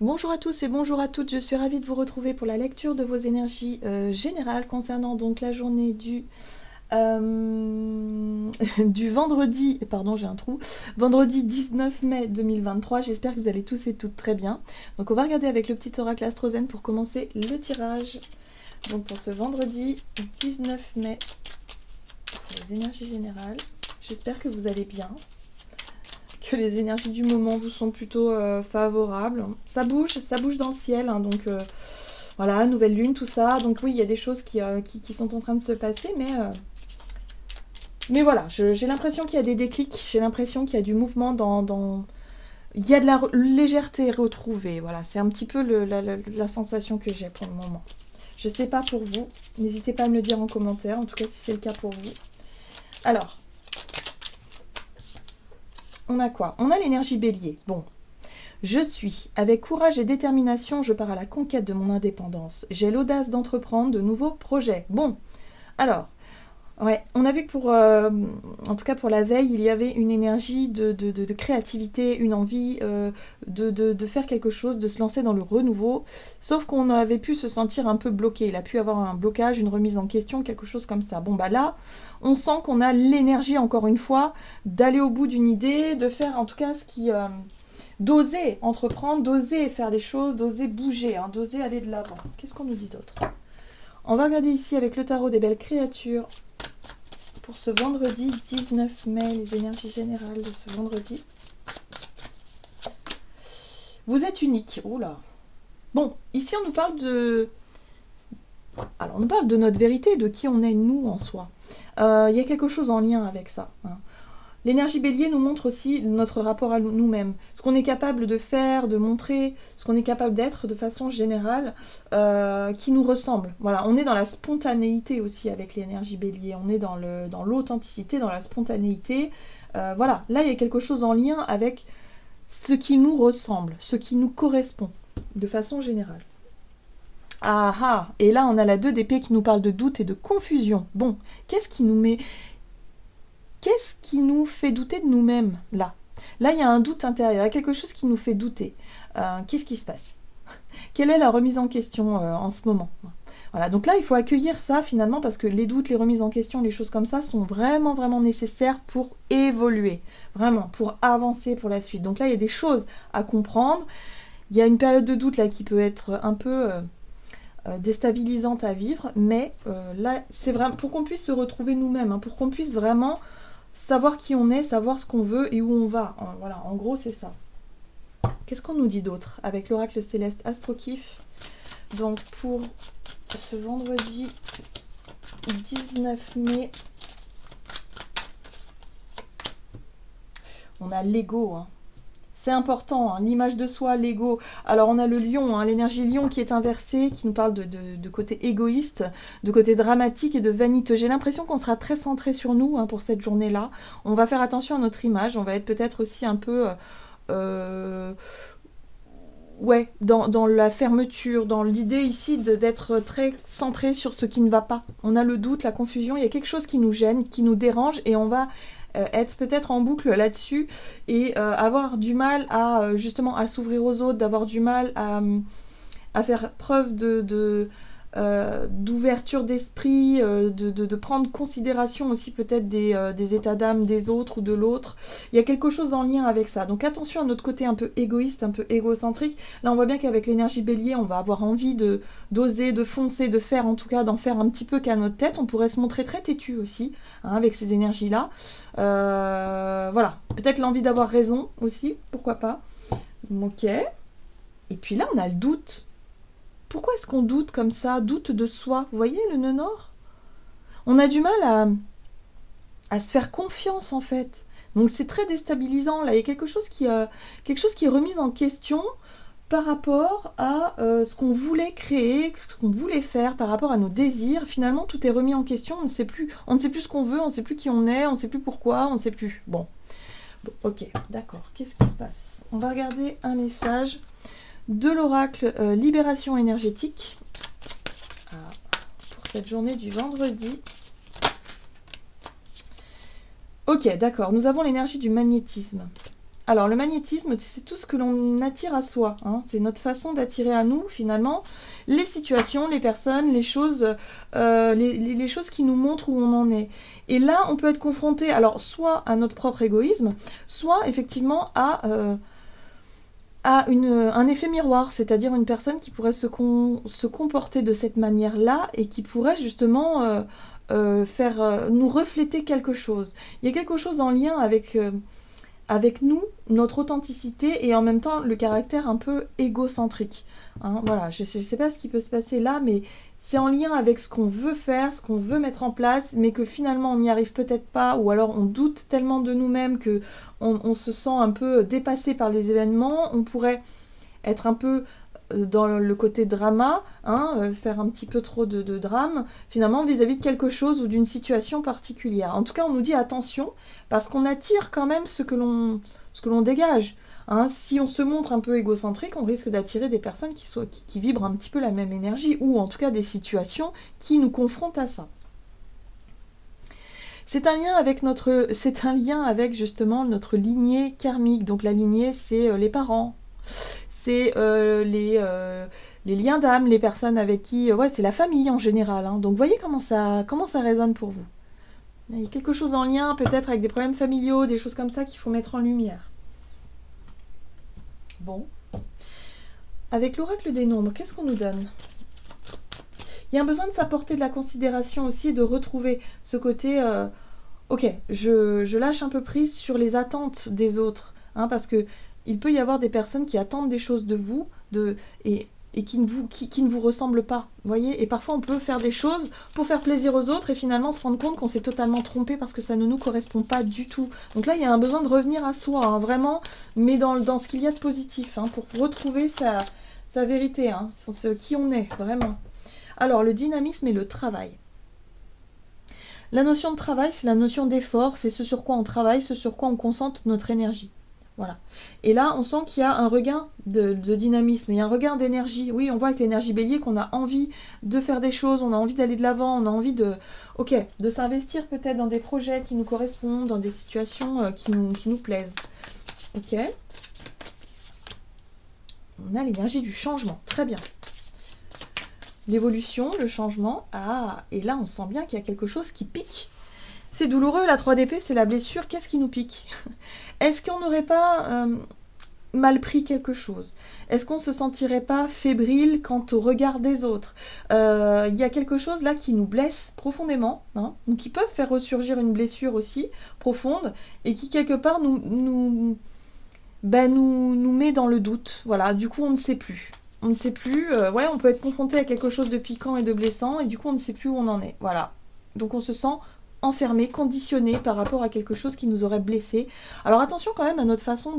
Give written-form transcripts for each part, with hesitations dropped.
Bonjour à tous et bonjour à toutes, je suis ravie de vous retrouver pour la lecture de vos énergies générales concernant donc la journée du vendredi, pardon j'ai un trou, vendredi 19 mai 2023. J'espère que vous allez tous et toutes très bien. Donc on va regarder avec le petit oracle Astrozène pour commencer le tirage. Donc pour ce vendredi 19 mai, pour les énergies générales, j'espère que vous allez bien, que les énergies du moment vous sont plutôt favorables. Ça bouge dans le ciel, hein, donc voilà, nouvelle lune, tout ça. Donc oui, il y a des choses qui sont en train de se passer, mais voilà, j'ai l'impression qu'il y a des déclics, j'ai l'impression qu'il y a du mouvement Il y a de la légèreté retrouvée, voilà, c'est un petit peu la sensation que j'ai pour le moment. Je sais pas pour vous, n'hésitez pas à me le dire en commentaire, en tout cas si c'est le cas pour vous. Alors, on a quoi? On a l'énergie bélier. Bon, je suis. Avec courage et détermination, je pars à la conquête de mon indépendance. J'ai l'audace d'entreprendre de nouveaux projets. Bon, alors, ouais, on a vu que en tout cas pour la veille, il y avait une énergie de créativité, une envie de faire quelque chose, de se lancer dans le renouveau. Sauf qu'on avait pu se sentir un peu bloqué. Il a pu avoir un blocage, une remise en question, quelque chose comme ça. Bon, bah là, on sent qu'on a l'énergie, encore une fois, d'aller au bout d'une idée, de faire en tout cas ce qui... d'oser entreprendre, d'oser faire les choses, d'oser bouger, hein, d'oser aller de l'avant. Qu'est-ce qu'on nous dit d'autre? On va regarder ici avec le tarot des belles créatures pour ce vendredi 19 mai, les énergies générales de ce vendredi. Vous êtes unique. Oula. Bon, ici on nous parle de... Alors on nous parle de notre vérité, de qui on est nous en soi. Il y a quelque chose en lien avec ça, hein. L'énergie bélier nous montre aussi notre rapport à nous-mêmes, ce qu'on est capable de faire, de montrer, ce qu'on est capable d'être de façon générale, qui nous ressemble. Voilà, on est dans la spontanéité aussi avec l'énergie bélier, on est dans l'authenticité, dans la spontanéité. Voilà, là il y a quelque chose en lien avec ce qui nous ressemble, ce qui nous correspond, de façon générale. Ah ah, et là on a la 2 d'épée qui nous parle de doute et de confusion. Bon, qu'est-ce qui nous fait douter de nous-mêmes, là? Là, il y a un doute intérieur, il y a quelque chose qui nous fait douter. Qu'est-ce qui se passe? Quelle est la remise en question en ce moment? Voilà, donc là, il faut accueillir ça finalement parce que les doutes, les remises en question, les choses comme ça sont vraiment, vraiment nécessaires pour évoluer, vraiment, pour avancer pour la suite. Donc là, il y a des choses à comprendre. Il y a une période de doute là qui peut être un peu... déstabilisante à vivre, mais là, c'est vraiment pour qu'on puisse se retrouver nous-mêmes, hein, pour qu'on puisse vraiment savoir qui on est, savoir ce qu'on veut et où on va. Voilà, en gros, c'est ça. Qu'est-ce qu'on nous dit d'autre avec l'oracle céleste Astrokif? Donc, pour ce vendredi 19 mai, on a l'ego, hein. C'est important, hein, l'image de soi, l'ego. Alors on a le lion, hein, l'énergie lion qui est inversée, qui nous parle de côté égoïste, de côté dramatique et de vaniteux. J'ai l'impression qu'on sera très centré sur nous, hein, pour cette journée-là. On va faire attention à notre image, on va être peut-être aussi un peu... ouais, dans la fermeture, dans l'idée ici d'être très centré sur ce qui ne va pas. On a le doute, la confusion, il y a quelque chose qui nous gêne, qui nous dérange et on va être peut-être en boucle là-dessus et avoir du mal à justement à s'ouvrir aux autres, d'avoir du mal à faire preuve d'ouverture d'esprit, de prendre considération aussi peut-être des états d'âme des autres ou de l'autre. Il y a quelque chose en lien avec ça. Donc attention à notre côté un peu égoïste, un peu égocentrique. Là on voit bien qu'avec l'énergie bélier, on va avoir envie d'oser, de foncer, de faire en tout cas, d'en faire un petit peu qu'à notre tête. On pourrait se montrer très têtu aussi, hein, avec ces énergies-là. Voilà, peut-être l'envie d'avoir raison aussi, pourquoi pas. Ok. Et puis là on a le doute. Pourquoi est-ce qu'on doute comme ça? Doute de soi. Vous voyez le nœud nord? On a du mal à se faire confiance en fait. Donc c'est très déstabilisant. Là, il y a quelque chose qui est remis en question par rapport à ce qu'on voulait créer, ce qu'on voulait faire, par rapport à nos désirs. Finalement, tout est remis en question. On ne sait plus ce qu'on veut, on ne sait plus qui on est, on ne sait plus pourquoi, on ne sait plus. Bon, ok, d'accord. Qu'est-ce qui se passe? On va regarder un message de l'oracle Libération énergétique pour cette journée du vendredi. Ok, d'accord, nous avons l'énergie du magnétisme. Alors, le magnétisme, c'est tout ce que l'on attire à soi, hein. C'est notre façon d'attirer à nous, finalement, les situations, les personnes, les choses, les choses qui nous montrent où on en est. Et là, on peut être confronté, alors, soit à notre propre égoïsme, soit, effectivement, à un effet miroir, c'est-à-dire une personne qui pourrait se comporter de cette manière-là et qui pourrait, justement, faire nous refléter quelque chose. Il y a quelque chose en lien avec nous, notre authenticité et en même temps le caractère un peu égocentrique. Hein, voilà, je sais pas ce qui peut se passer là, mais c'est en lien avec ce qu'on veut faire, ce qu'on veut mettre en place, mais que finalement on n'y arrive peut-être pas, ou alors on doute tellement de nous-mêmes que on se sent un peu dépassé par les événements, on pourrait être un peu dans le côté drama, hein, faire un petit peu trop de drame, finalement vis-à-vis de quelque chose ou d'une situation particulière. En tout cas, on nous dit attention, parce qu'on attire quand même ce que l'on dégage. Hein. Si on se montre un peu égocentrique, on risque d'attirer des personnes qui vibrent un petit peu la même énergie, ou en tout cas des situations qui nous confrontent à ça. C'est un lien avec justement notre lignée karmique. Donc la lignée, c'est les parents, c'est les liens d'âme, les personnes avec qui... ouais, c'est la famille en général. Hein. Donc, voyez comment ça résonne pour vous. Il y a quelque chose en lien, peut-être avec des problèmes familiaux, des choses comme ça qu'il faut mettre en lumière. Bon. Avec l'oracle des nombres, qu'est-ce qu'on nous donne ? Il y a un besoin de s'apporter de la considération aussi, de retrouver ce côté... ok, je lâche un peu prise sur les attentes des autres. Hein, parce que il peut y avoir des personnes qui attendent des choses de vous et qui ne vous ressemblent pas, voyez. Et parfois on peut faire des choses pour faire plaisir aux autres et finalement se rendre compte qu'on s'est totalement trompé parce que ça ne nous correspond pas du tout. Donc là il y a un besoin de revenir à soi, hein, vraiment, mais dans ce qu'il y a de positif, hein, pour retrouver sa vérité, hein, ce qui on est, vraiment. Alors le dynamisme et le travail. La notion de travail, c'est la notion d'effort, c'est ce sur quoi on travaille, ce sur quoi on concentre notre énergie. Voilà. Et là, on sent qu'il y a un regain de dynamisme, il y a un regain d'énergie. Oui, on voit avec l'énergie bélier qu'on a envie de faire des choses, on a envie d'aller de l'avant, on a envie de s'investir peut-être dans des projets qui nous correspondent, dans des situations qui nous plaisent. Ok. On a l'énergie du changement, très bien. L'évolution, le changement, et là on sent bien qu'il y a quelque chose qui pique. C'est douloureux, la 3 d'épée, c'est la blessure. Qu'est-ce qui nous pique ? Est-ce qu'on n'aurait pas mal pris quelque chose ? Est-ce qu'on ne se sentirait pas fébrile quant au regard des autres ? Il y a quelque chose là qui nous blesse profondément, hein, ou qui peuvent faire ressurgir une blessure aussi profonde, et qui quelque part nous met dans le doute. Voilà, du coup on ne sait plus. On ne sait plus, on peut être confronté à quelque chose de piquant et de blessant, et du coup on ne sait plus où on en est. Voilà. Donc on se sent enfermé, conditionné par rapport à quelque chose qui nous aurait blessé. Alors attention quand même à notre façon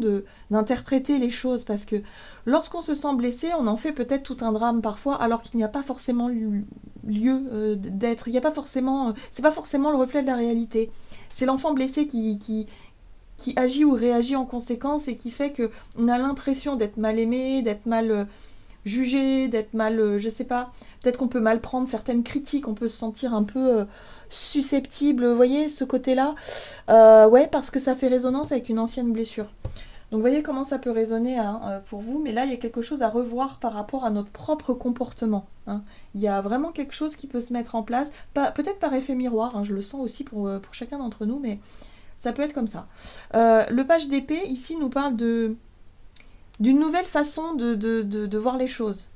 d'interpréter les choses, parce que lorsqu'on se sent blessé, on en fait peut-être tout un drame parfois, alors qu'il n'y a pas forcément lieu d'être. Il n'y a pas forcément, c'est pas forcément le reflet de la réalité. C'est l'enfant blessé qui agit ou réagit en conséquence et qui fait qu'on a l'impression d'être mal aimé, d'être mal jugé, d'être mal, je sais pas, peut-être qu'on peut mal prendre certaines critiques, on peut se sentir un peu susceptible, vous voyez, ce côté-là, parce que ça fait résonance avec une ancienne blessure. Donc vous voyez comment ça peut résonner pour vous, mais là il y a quelque chose à revoir par rapport à notre propre comportement. Hein. Il y a vraiment quelque chose qui peut se mettre en place, peut-être par effet miroir, hein, je le sens aussi pour chacun d'entre nous, mais ça peut être comme ça. Le page d'épée, ici, nous parle d'une nouvelle façon de voir les choses.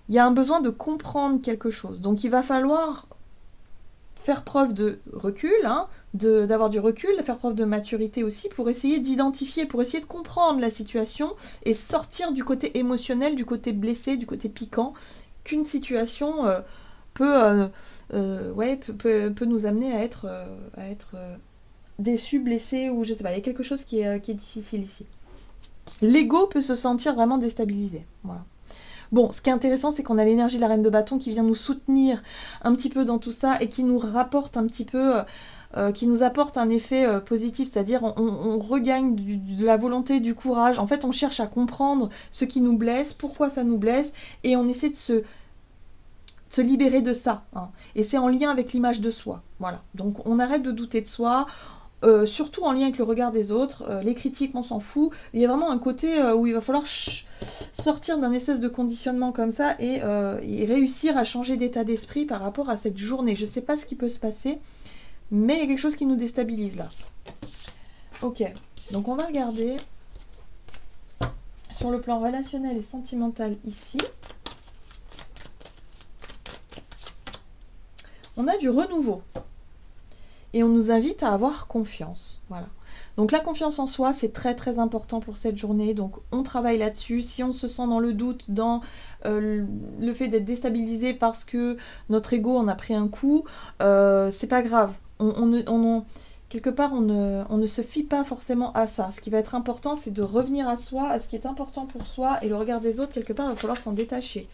Il y a un besoin de comprendre quelque chose. Donc il va falloir faire preuve de recul, hein, d'avoir du recul, de faire preuve de maturité aussi pour essayer d'identifier, pour essayer de comprendre la situation et sortir du côté émotionnel, du côté blessé, du côté piquant qu'une situation peut nous amener à être déçu, blessé, ou je sais pas, il y a quelque chose qui est difficile ici. L'ego peut se sentir vraiment déstabilisé. Voilà. Bon, ce qui est intéressant, c'est qu'on a l'énergie de la reine de bâton qui vient nous soutenir un petit peu dans tout ça et qui nous rapporte un petit peu, qui nous apporte un effet positif, c'est-à-dire on regagne de la volonté, du courage. En fait, on cherche à comprendre ce qui nous blesse, pourquoi ça nous blesse, et on essaie de se libérer de ça. Hein. Et c'est en lien avec l'image de soi. Voilà. Donc on arrête de douter de soi. surtout en lien avec le regard des autres. Les critiques, on s'en fout. Il y a vraiment un côté où il va falloir sortir d'un espèce de conditionnement comme ça et réussir à changer d'état d'esprit par rapport à cette journée. Je sais pas ce qui peut se passer, mais il y a quelque chose qui nous déstabilise là. Ok, donc on va regarder sur le plan relationnel et sentimental ici. On a du renouveau. Et on nous invite à avoir confiance. Voilà. Donc la confiance en soi, c'est très très important pour cette journée. Donc on travaille là-dessus. Si on se sent dans le doute, dans le fait d'être déstabilisé parce que notre ego en a pris un coup, c'est pas grave. Quelque part, on ne se fie pas forcément à ça. Ce qui va être important, c'est de revenir à soi, à ce qui est important pour soi. Et le regard des autres, quelque part, il va falloir s'en détacher.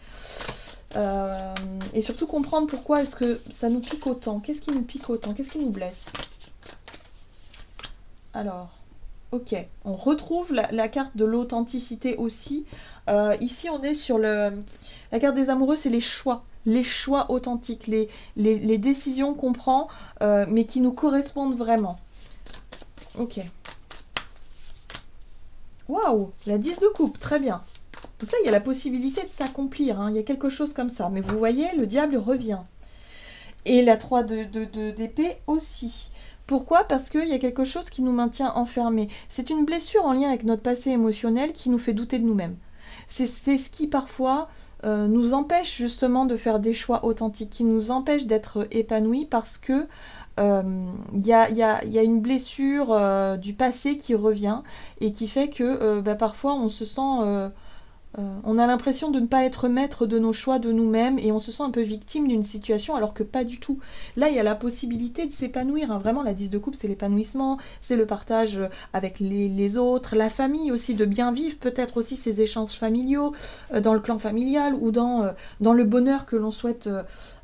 Et surtout comprendre pourquoi est-ce que ça nous pique autant. Qu'est-ce qui nous pique autant? Qu'est-ce qui nous blesse? Alors, ok, on retrouve la carte de l'authenticité aussi. Ici, on est sur la carte des amoureux, c'est les choix. Les choix authentiques, les décisions qu'on prend, mais qui nous correspondent vraiment. Ok. Waouh, la 10 de coupe, très bien. Donc là, il y a la possibilité de s'accomplir, hein. Il y a quelque chose comme ça. Mais vous voyez, le diable revient. Et la 3 d'épée aussi. Pourquoi? Parce qu'il y a quelque chose qui nous maintient enfermés. C'est une blessure en lien avec notre passé émotionnel qui nous fait douter de nous-mêmes. C'est ce qui, parfois, nous empêche justement de faire des choix authentiques, qui nous empêche d'être épanouis parce que il y a une blessure du passé qui revient et qui fait que parfois on se sent... on a l'impression de ne pas être maître de nos choix, de nous-mêmes, et on se sent un peu victime d'une situation, alors que pas du tout. Là, il y a la possibilité de s'épanouir, hein. Vraiment, la 10 de coupe, c'est l'épanouissement, c'est le partage avec les autres, la famille aussi, de bien vivre, peut-être aussi ces échanges familiaux, dans le clan familial, ou dans le bonheur que l'on souhaite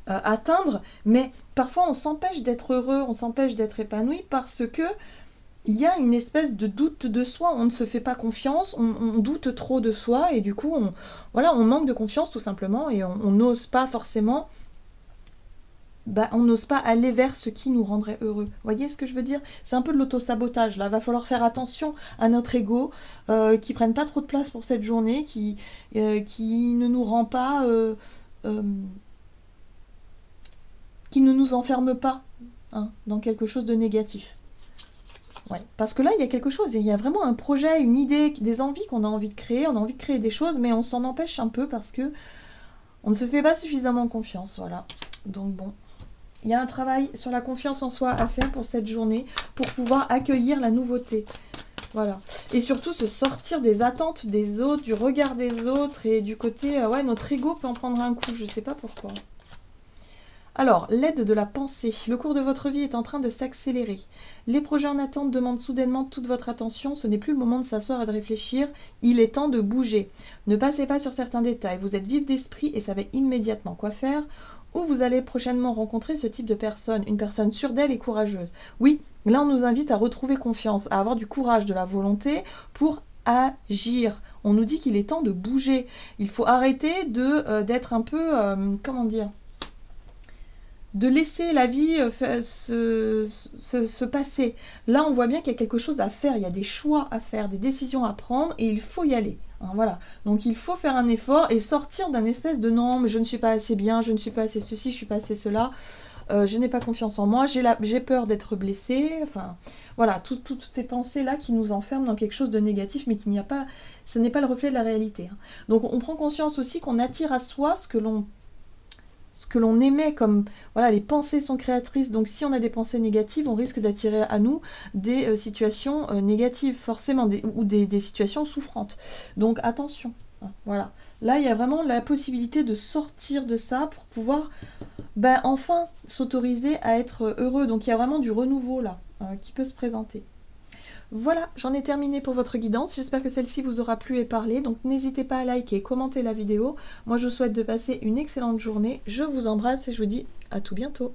atteindre. Mais parfois, on s'empêche d'être heureux, on s'empêche d'être épanoui, parce que il y a une espèce de doute de soi, on ne se fait pas confiance, on doute trop de soi et du coup on manque de confiance tout simplement et on n'ose pas forcément, on n'ose pas aller vers ce qui nous rendrait heureux. Vous voyez ce que je veux dire? C'est un peu de l'auto-sabotage là, va falloir faire attention à notre ego, qui prenne pas trop de place pour cette journée, qui ne nous rend pas, qui ne nous enferme pas, hein, dans quelque chose de négatif. Ouais, parce que là, il y a quelque chose, il y a vraiment un projet, une idée, des envies qu'on a envie de créer, on a envie de créer des choses, mais on s'en empêche un peu parce que on ne se fait pas suffisamment confiance, voilà. Donc bon, il y a un travail sur la confiance en soi à faire pour cette journée, pour pouvoir accueillir la nouveauté. Voilà. Et surtout se sortir des attentes des autres, du regard des autres, et du côté, ouais, notre ego peut en prendre un coup, je sais pas pourquoi. Alors, l'aide de la pensée. Le cours de votre vie est en train de s'accélérer. Les projets en attente demandent soudainement toute votre attention. Ce n'est plus le moment de s'asseoir et de réfléchir. Il est temps de bouger. Ne passez pas sur certains détails. Vous êtes vif d'esprit et savez immédiatement quoi faire. Ou vous allez prochainement rencontrer ce type de personne, une personne sûre d'elle et courageuse. Oui, là on nous invite à retrouver confiance, à avoir du courage, de la volonté pour agir. On nous dit qu'il est temps de bouger. Il faut arrêter d'être un peu, comment dire, de laisser la vie se passer. Là, on voit bien qu'il y a quelque chose à faire, il y a des choix à faire, des décisions à prendre, et il faut y aller. Hein, voilà. Donc il faut faire un effort et sortir d'un espèce de non, mais je ne suis pas assez bien, je ne suis pas assez ceci, je ne suis pas assez cela, je n'ai pas confiance en moi, j'ai peur d'être blessée. Enfin, voilà, toutes ces pensées-là qui nous enferment dans quelque chose de négatif, mais ce n'est pas le reflet de la réalité. Hein. Donc on prend conscience aussi qu'on attire à soi ce que l'on émet, comme voilà, les pensées sont créatrices, donc si on a des pensées négatives, on risque d'attirer à nous des situations négatives, forcément, ou des situations souffrantes. Donc attention, hein, voilà. Là, il y a vraiment la possibilité de sortir de ça pour pouvoir enfin s'autoriser à être heureux. Donc il y a vraiment du renouveau là, qui peut se présenter. Voilà, j'en ai terminé pour votre guidance. J'espère que celle-ci vous aura plu et parlé. Donc n'hésitez pas à liker et commenter la vidéo. Moi, je vous souhaite de passer une excellente journée. Je vous embrasse et je vous dis à tout bientôt.